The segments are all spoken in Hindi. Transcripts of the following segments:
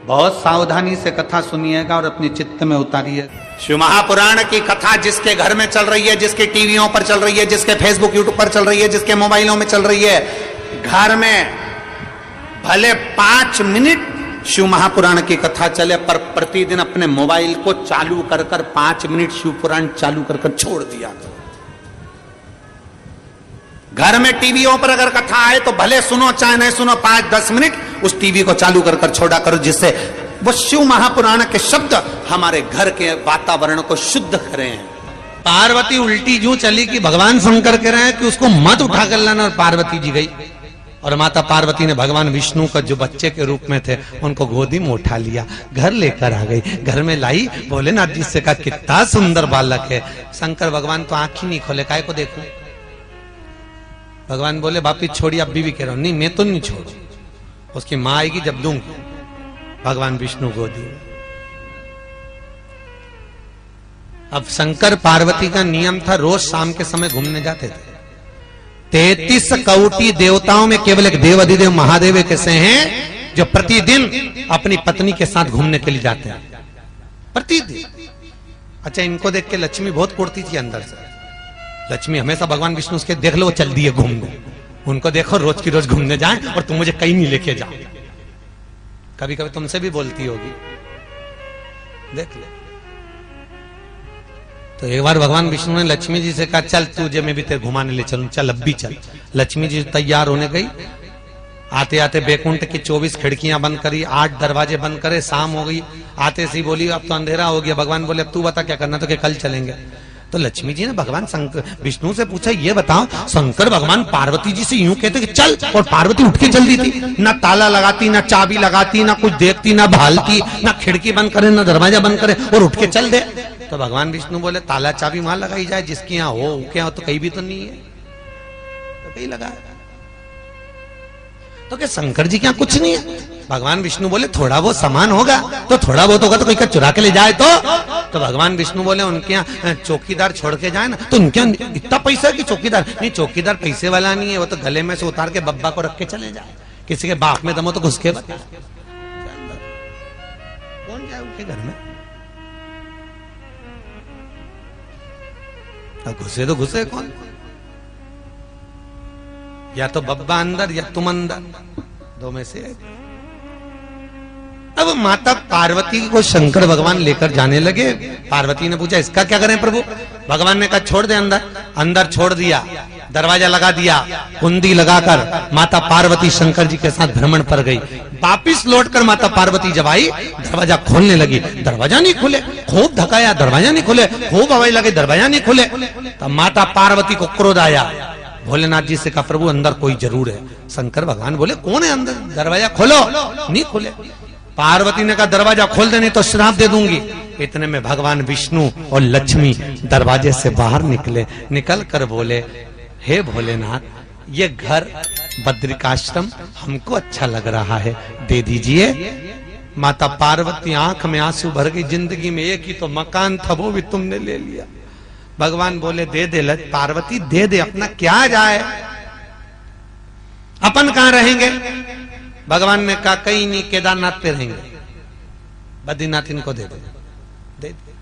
बहुत सावधानी से कथा सुनिएगा और अपने चित्त में उतारिए। शिव महापुराण की कथा जिसके घर में चल रही है, जिसके टीवियों पर चल रही है, जिसके फेसबुक यूट्यूब पर चल रही है, जिसके मोबाइलों में चल रही है, घर में भले 5 मिनट शिव महापुराण की कथा चले, पर प्रतिदिन अपने मोबाइल को चालू कर 5 मिनट शिव पुराण चालू कर छोड़ दिया। घर में टीवियों पर अगर कथा आए तो भले सुनो चाहे नहीं सुनो, 5-10 मिनट उस टीवी को चालू कर छोड़ा करो, जिससे वो शिव महापुराण के शब्द हमारे घर के वातावरण को शुद्ध करें। पार्वती उल्टी यूं चली कि भगवान शंकर कह रहे हैं कि उसको मत उठा कर लाना, और पार्वती जी गई और माता पार्वती ने भगवान विष्णु का जो बच्चे के रूप में थे उनको गोदी में उठा लिया, घर लेकर आ गई, घर में लाई, भोलेनाथ जी से कहा कितना सुंदर बालक है। शंकर भगवान तो आंख ही नहीं खोले, काय को देखूं। भगवान बोले बापी छोड़ी, अब भी कह रहा हूं, नहीं मैं तो नहीं छोड़ू, उसकी मां आएगी जब दूंगी। भगवान विष्णु गोदी में। अब शंकर पार्वती का नियम था, रोज शाम के समय घूमने जाते थे। 33 कौटी देवताओं में केवल एक देव अधिदेव महादेव कैसे हैं जो प्रतिदिन अपनी पत्नी के साथ घूमने के लिए जाते हैं, प्रतिदिन। अच्छा, इनको देख के लक्ष्मी बहुत कुड़ती थी अंदर से। लक्ष्मी हमेशा भगवान विष्णु उसके देख लो वो चल दिए घूमने, उनको देखो रोज की रोज घूमने जाएं और तुम मुझे कहीं नहीं लेके जाओ। कभी कभी तुमसे भी बोलती होगी, देख ले। तो एक बार भगवान विष्णु ने लक्ष्मी जी से कहा चल तुझे मैं भी तेरे घुमाने ले चलूं, चल अब भी चल। लक्ष्मी जी तैयार होने गई, आते आते बैकुंठ की 24 खिड़कियां बंद करी, 8 दरवाजे बंद करे, शाम हो गई। आते सी बोली अब तो अंधेरा हो गया। भगवान बोले अब तू बता क्या करना, तो कि कल चलेंगे। तो लक्ष्मी जी ने भगवान शंकर विष्णु से पूछा ये बताओ, शंकर भगवान पार्वती जी से यूं कहते कि चल, और पार्वती उठ के चल दी थी, ना ताला लगाती, ना चाबी लगाती, ना कुछ देखती, ना भालती, ना खिड़की बंद करे, ना दरवाजा बंद करे, और उठ के चल दे। तो भगवान विष्णु बोले ताला चाबी वहां लगाई जाए जिसके यहाँ हो, क्या हो, तो कहीं भी तो नहीं है, तो कहीं लगा। तो क्या शंकर जी क्या कुछ नहीं है? भगवान विष्णु बोले थोड़ा बहुत सामान होगा, तो थोड़ा बहुत होगा तो कोई का चुरा के ले जाए तो भगवान विष्णु बोले उनके यहाँ चौकीदार छोड़ के जाए ना, तो उनके यहाँ इतना पैसा कि चौकीदार नहीं, चौकीदार पैसे वाला नहीं है, वो तो गले में से उतार के बब्बा को रख के चले जाए। किसी के बाप में दम हो तो घुस के बता, कौन जाए उनके घर में? घुसे तो घुसे कौन? या तो बब्बा अंदर या तुम अंदर, दो में से। अब माता पार्वती को शंकर भगवान लेकर जाने लगे। पार्वती ने पूछा इसका क्या करें प्रभु? भगवान ने कहा छोड़ दे अंदर। अंदर छोड़ दिया, दरवाजा लगा दिया, कुंडी लगाकर माता पार्वती शंकर जी के साथ भ्रमण पर गई। वापिस लौटकर माता पार्वती जब आई, दरवाजा खोलने लगी, दरवाजा नहीं खुले। खूब धकाया, दरवाजा नहीं खुले। खूब हवाई लगे, दरवाजा नहीं खुले। तब माता पार्वती को क्रोध आया। भोलेनाथ जी से कहा प्रभु अंदर कोई जरूर है। शंकर भगवान बोले कौन है अंदर? दरवाजा खोलो। नहीं खुले। पार्वती ने कहा दरवाजा खोल दे नहीं तो श्राप दे दूंगी। इतने में भगवान विष्णु और लक्ष्मी दरवाजे से बाहर निकले। निकल कर बोले हे भोलेनाथ, ये घर बद्रिकाश्रम हमको अच्छा लग रहा है, दे दीजिए। माता पार्वती आंख में आंसू भर गई। जिंदगी में एक ही तो मकान था, वो भी तुमने ले लिया। भगवान बोले दे दे पार्वती, दे दे, अपना क्या जाए, अपन कहां रहेंगे? भगवान ने कहा कहीं नहीं, केदारनाथ पे रहेंगे, बद्रीनाथ इनको दे दे, दे दे।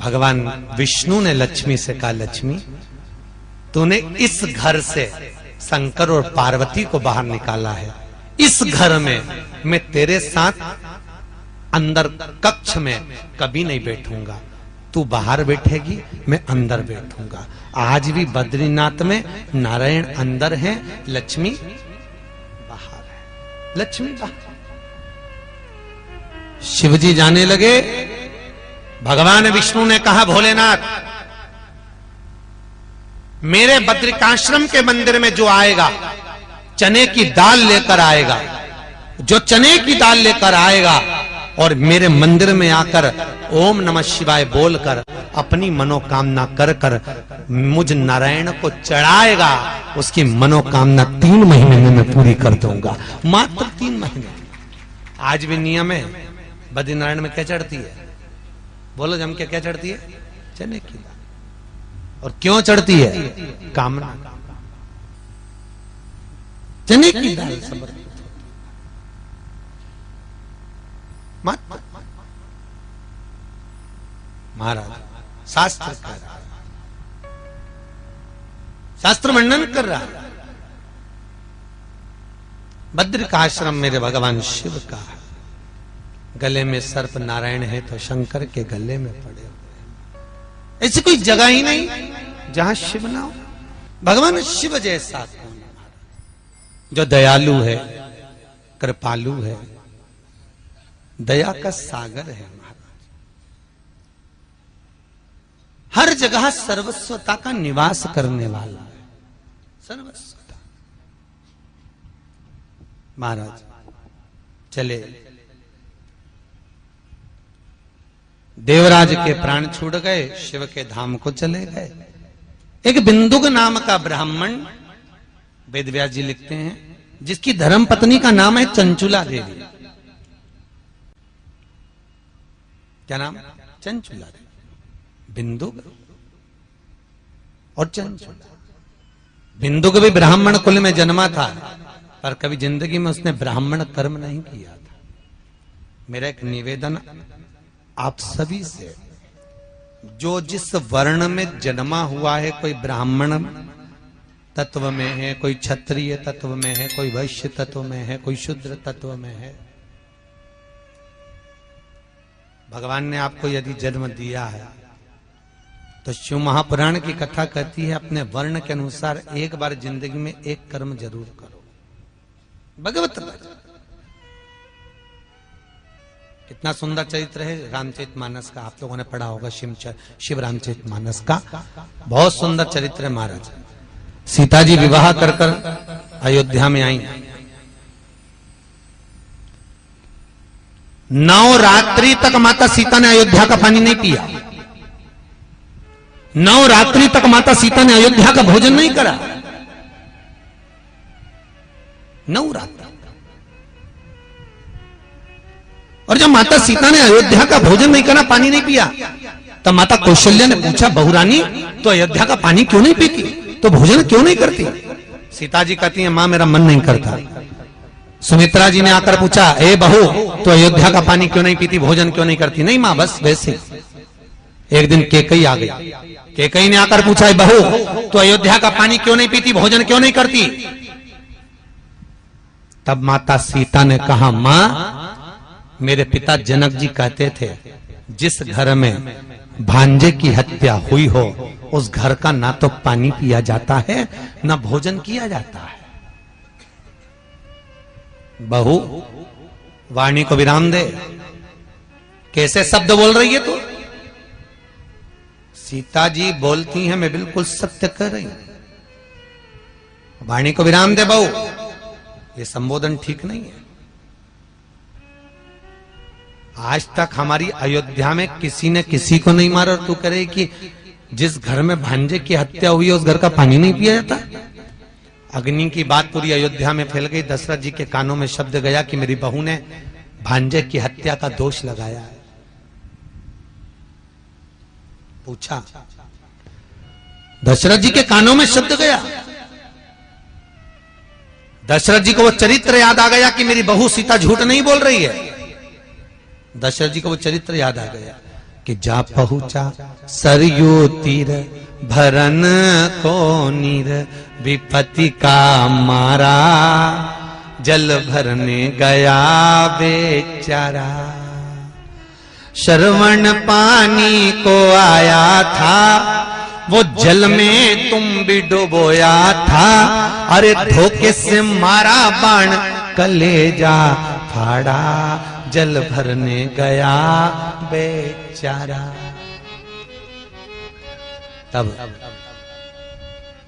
भगवान विष्णु ने लक्ष्मी से कहा लक्ष्मी तूने इस घर से शंकर और पार्वती को बाहर निकाला है, इस घर में मैं तेरे साथ अंदर कक्ष में कभी नहीं बैठूंगा। तू बाहर बैठेगी, मैं अंदर बैठूंगा। आज भी बद्रीनाथ में नारायण अंदर है, लक्ष्मी बाहर है। लक्ष्मी बाहर। शिवजी जाने लगे। भगवान विष्णु ने कहा भोलेनाथ मेरे बद्रिकाश्रम के मंदिर में जो आएगा चने की दाल लेकर आएगा, जो चने की दाल लेकर आएगा और मेरे मंदिर में आकर ओम नमः शिवाय बोलकर अपनी मनोकामना कर कर मुझ नारायण को चढ़ाएगा, उसकी मनोकामना 3 महीने में मैं पूरी कर दूंगा। मात्र 3 महीने। आज भी नियम है। बद्रीनारायण में क्या चढ़ती है? बोलो जम के क्या चढ़ती है? चने की दाल। और क्यों चढ़ती है? कामना। चने की दाल समर्पित। मत। महाराज शास्त्र कह रहा है, शास्त्र वर्णन कर रहा है। बद्र का आश्रम मेरे भगवान शिव का है, गले में सर्प नारायण है तो शंकर के गले में पड़े हुए। ऐसी कोई जगह ही नहीं जहां शिव ना हो। भगवान शिव जैसा कौन है जो दयालु है, कृपालु है, दया का सागर है महाराज। हर जगह सर्वस्वता का निवास करने वाला है, सर्वस्वता। महाराज चले, देवराज के प्राण छूट गए, शिव के धाम को चले गए। एक बिंदुक नाम का ब्राह्मण, वेद व्यास जी लिखते हैं, जिसकी धर्म पत्नी का नाम है चंचुला देवी। क्या नाम? चंचुला देवी। बिंदुक और चंचुला। बिंदुक भी ब्राह्मण कुल में जन्मा था, पर कभी जिंदगी में उसने ब्राह्मण कर्म नहीं किया था। मेरा एक निवेदन आप सभी से, जो जिस वर्ण में जन्मा हुआ है, कोई ब्राह्मण तत्व में है, कोई क्षत्रिय तत्व में है, कोई वैश्य तत्व में है, कोई शूद्र तत्व में है, भगवान ने आपको यदि जन्म दिया है तो शिव महापुराण की कथा कहती है, अपने वर्ण के अनुसार एक बार जिंदगी में एक कर्म जरूर करो। भगवत कितना सुंदर चरित्र है रामचरितमानस का, आप लोगों ने पढ़ा होगा। शिव रामचरितमानस का बहुत सुंदर चरित्र है महाराज। सीता जी विवाह कर अयोध्या में आई, 9 रात्रि तक माता सीता ने अयोध्या का पानी नहीं पिया। 9 रात्रि तक माता सीता ने अयोध्या का भोजन नहीं करा। 9 रात्रि। और जब माता सीता ने अयोध्या का भोजन नहीं करा, पानी नहीं पिया, तब माता कौशल्या ने पूछा, बहुरानी तो अयोध्या का पानी क्यों नहीं पीती, तो भोजन क्यों नहीं करती? सीता जी कहती है, मां मेरा मन नहीं करता। सुमित्रा जी ने आकर पूछा, ए बहू तो अयोध्या का पानी क्यों नहीं पीती, भोजन क्यों नहीं करती? नहीं मां, बस वैसे। एक दिन केकई आ गई, केकई ने आकर पूछा, बहू तो अयोध्या का पानी क्यों नहीं पीती, भोजन क्यों नहीं करती? तब माता सीता ने कहा, मां मेरे पिता जनक जी कहते थे, जिस घर में भांजे की हत्या हुई हो, उस घर का ना तो पानी पिया जाता है, ना भोजन किया जाता है। बहू वाणी को विराम दे, कैसे शब्द बोल रही है तू? सीता जी बोलती हैं, मैं बिल्कुल सत्य कर रही हूं। वाणी को विराम दे बहू, ये संबोधन ठीक नहीं है। आज तक हमारी अयोध्या में किसी ने किसी को नहीं मारा, और तू करे कि जिस घर में भांजे की हत्या हुई है उस घर का पानी नहीं पिया जाता। अग्नि की बात पूरी अयोध्या में फैल गई। दशरथ जी के कानों में शब्द गया कि मेरी बहू ने भांजे की हत्या का दोष लगाया है। पूछा, दशरथ जी के कानों में शब्द गया। दशरथ जी को वो चरित्र याद आ गया कि मेरी बहू सीता झूठ नहीं बोल रही है। दशरथ जी को वो चरित्र याद आ गया कि जा पहुंचा सरयू तीर, भरन को नीर, विपत्ति का मारा, जल भरने गया बेचारा। श्रवण पानी को आया था, वो जल में तुम भी डुबोया था। अरे धोखे से मारा बाण, कलेजा फाड़ा, जल भरने गया बेचारा। तब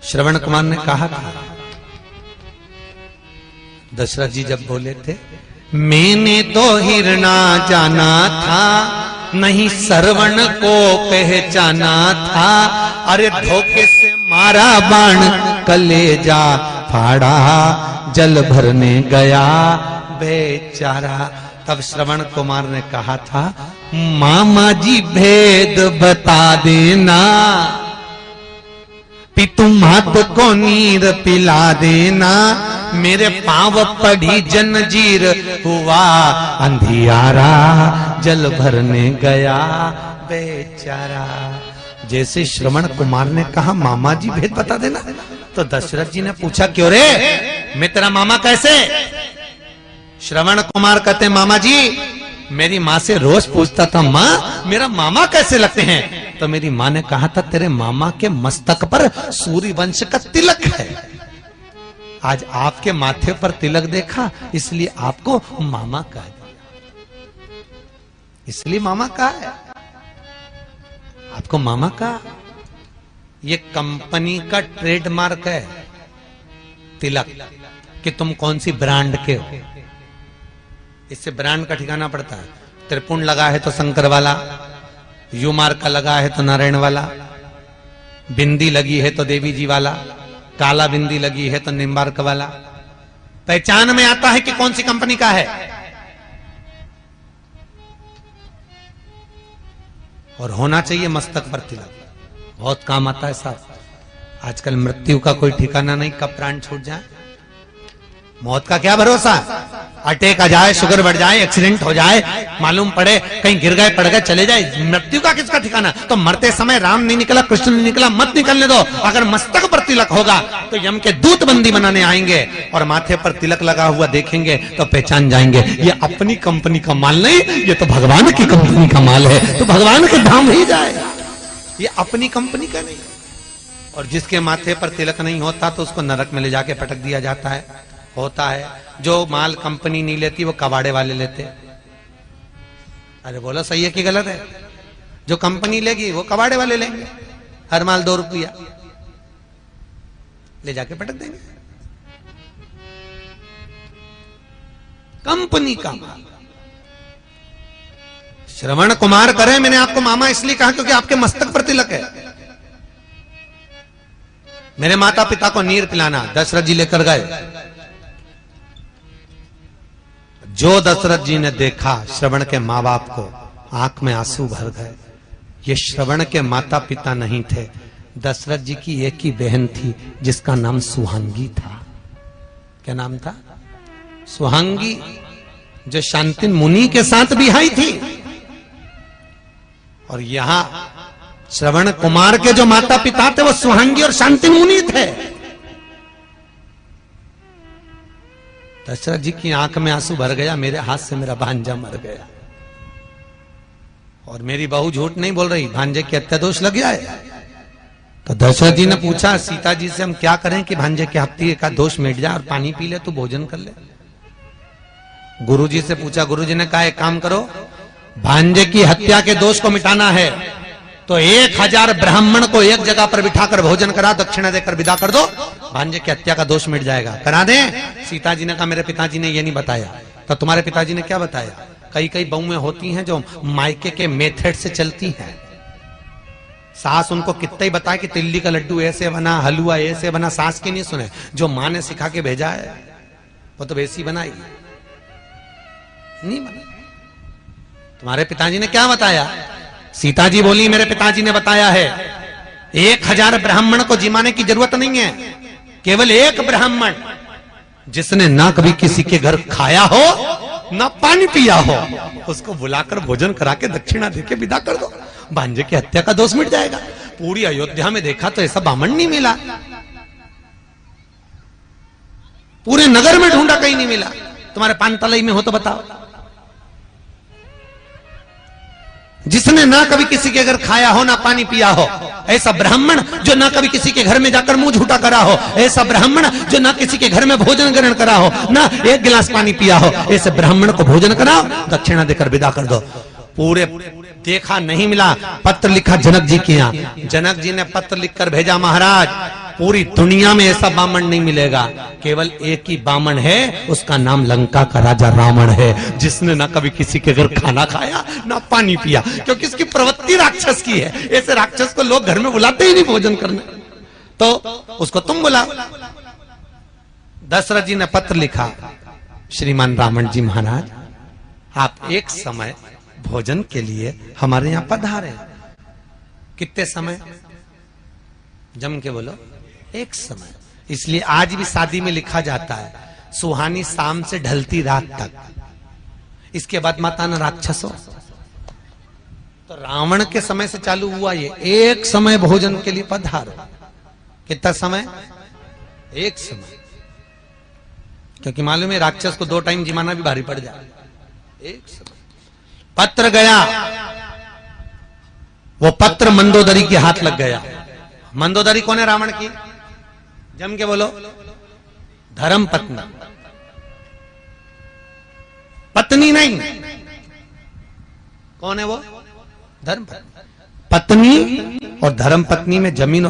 श्रवण कुमार ने कहा था, दशरथ जी जब बोले थे, मैंने तो हिरना जाना था, नहीं श्रवण को पहचाना था। अरे धोखे से मारा बाण, कलेजा फाड़ा, जल भरने गया बेचारा। तब श्रवण कुमार ने कहा था, मामा जी भेद बता देना, पितु मात को नीर पिला देना। मेरे पांव पड़ी जंजीर, हुआ अंधियारा जल भरने गया बेचारा। जैसे श्रवण कुमार ने कहा मामा जी भेद बता देना, तो दशरथ जी ने पूछा क्यों रे, मैं तेरा मामा कैसे? श्रवण कुमार कहते मामा जी मेरी माँ से रोज पूछता था माँ मेरा मामा कैसे लगते हैं, तो मेरी माँ ने कहा था तेरे मामा के मस्तक पर सूर्य वंश का तिलक है। आज आपके माथे पर तिलक देखा इसलिए आपको मामा कह दिया, इसलिए मामा कहा है आपको मामा का। ये कंपनी का ट्रेडमार्क है तिलक, कि तुम कौन सी ब्रांड के हो, इससे ब्रांड का ठिकाना पड़ता है। त्रिपुंड लगा है तो शंकर वाला, यू मार्क का लगा है तो नारायण वाला, बिंदी लगी है तो देवी जी वाला, काला बिंदी लगी है तो निम्बार्क वाला। पहचान में आता है कि कौन सी कंपनी का है। और होना चाहिए मस्तक पर तिलक, बहुत काम आता है साहब। आजकल मृत्यु का कोई ठिकाना नहीं, कब प्राण छूट जाए। मौत का क्या भरोसा, अटैक आ जाए, शुगर बढ़ जाए, एक्सीडेंट हो जाए, मालूम पड़े कहीं गिर गए पड़ गए चले जाए, मृत्यु का किसका ठिकाना। तो मरते समय राम नहीं निकला कृष्ण नहीं निकला मत निकलने दो। अगर मस्तक पर तिलक होगा तो यम के दूत बंदी बनाने आएंगे और माथे पर तिलक लगा हुआ देखेंगे तो पहचान जाएंगे ये अपनी कंपनी का माल नहीं, ये तो भगवान की कंपनी का माल है, तो भगवान के धाम ही जाएगा, ये अपनी कंपनी का नहीं। और जिसके माथे पर तिलक नहीं होता तो उसको नरक में ले जाके पटक दिया जाता है। होता है जो माल कंपनी नहीं लेती वो कबाड़े वाले लेते। अरे बोलो सही है कि गलत है? जो कंपनी लेगी वो कबाड़े वाले लेंगे, हर माल 2 रुपया ले जाके पटक देंगे। कंपनी का माल। श्रवण कुमार करे मैंने आपको मामा इसलिए कहा क्योंकि आपके मस्तक पर तिलक है। मेरे माता पिता को नीर पिलाना दशरथ जी लेकर गए। जो दशरथ जी ने देखा श्रवण के माँ बाप को, आंख में आंसू भर गए। ये श्रवण के माता पिता नहीं थे, दशरथ जी की एक ही बहन थी जिसका नाम सुहांगी था। क्या नाम था? सुहांगी, जो शांतिन मुनि के साथ बिहाई थी। और यहां श्रवण कुमार के जो माता पिता थे वो सुहांगी और शांतिन मुनि थे। दशरथ जी की आंख में आंसू भर गया, मेरे हाथ से मेरा भांजा मर गया। और मेरी बहू झूठ नहीं बोल रही, भांजे की हत्या दोष लग गया है। तो दशरथ जी ने पूछा सीता जी से हम क्या करें कि भांजे की हत्या का दोष मिट जाए और पानी पी ले, तू भोजन कर ले। गुरुजी से पूछा, गुरुजी ने कहा एक काम करो, भांजे की हत्या के दोष को मिटाना है तो 1000 ब्राह्मण को एक जगह पर बिठाकर भोजन करा, दक्षिणा देकर विदा कर दो, भांजे की हत्या का दोष मिट जाएगा। करा दे? सीता जी ने कहा मेरे पिताजी ने ये नहीं बताया। तो तुम्हारे पिताजी ने क्या बताया? कई कई बहुएं होती हैं जो मायके के मेथड से चलती हैं। सास उनको कितना ही बताए कि तिल्ली का लड्डू ऐसे बना, हलवा ऐसे बना, सास की नहीं सुने। जो माँ ने सिखा के भेजा है वो तो वैसी बनाई नहीं बना। तुम्हारे पिताजी ने क्या बताया? सीता जी बोली मेरे पिताजी ने बताया है 1000 ब्राह्मण को जिमाने की जरूरत नहीं है, केवल एक ब्राह्मण जिसने ना कभी किसी के घर खाया हो ना पानी पिया हो, उसको बुलाकर भोजन करा के दक्षिणा देके विदा कर दो, भांजे की हत्या का दोष मिट जाएगा। पूरी अयोध्या में देखा तो ऐसा ब्राह्मण नहीं मिला, पूरे नगर में ढूंढा कहीं नहीं मिला। तुम्हारे पानतलई में हो तो बताओ, जिसने ना कभी किसी के घर खाया हो ना पानी पिया हो, ऐसा ब्राह्मण जो ना कभी किसी के घर में जाकर मुंह झूठा करा हो, ऐसा ब्राह्मण जो ना किसी के घर में भोजन ग्रहण करा हो, ना एक गिलास पानी पिया हो, ऐसे ब्राह्मण को भोजन कराओ, दक्षिणा देकर विदा कर दो। पूरे देखा नहीं मिला, पत्र लिखा जनक जी के यहाँ, जनक जी ने पत्र लिखकर भेजा महाराज पूरी दुनिया में ऐसा बामन नहीं मिलेगा, केवल एक ही बामन है, उसका नाम लंका का राजा रावण है, जिसने ना कभी किसी के घर खाना खाया ना पानी पिया, क्योंकि इसकी प्रवृत्ति राक्षस की है। ऐसे राक्षस को लोग घर में बुलाते ही नहीं भोजन करने, तो उसको तुम बुलाओ। दशरथ जी ने पत्र लिखा, श्रीमान रावण जी महाराज आप एक समय भोजन के लिए हमारे यहां पधारे। कितने समय? जम के बोलो, एक समय। इसलिए आज भी शादी में लिखा जाता है सुहानी शाम से ढलती रात तक, इसके बाद माता न राक्षसों। तो रावण के समय से चालू हुआ ये, एक समय भोजन के लिए पधारो। कितना समय? एक समय। क्योंकि मालूम है राक्षस को 2 टाइम जिमाना भी भारी पड़ जाए। एक समय पत्र गया, वो पत्र मंदोदरी के हाथ लग गया। मंदोदरी कौन है रावण की? जम के बोलो। धर्म पत्नी, पत्नी नहीं। कौन है वो? धर्म पत्नी। पत्नी और धर्म पत्नी में जमीन और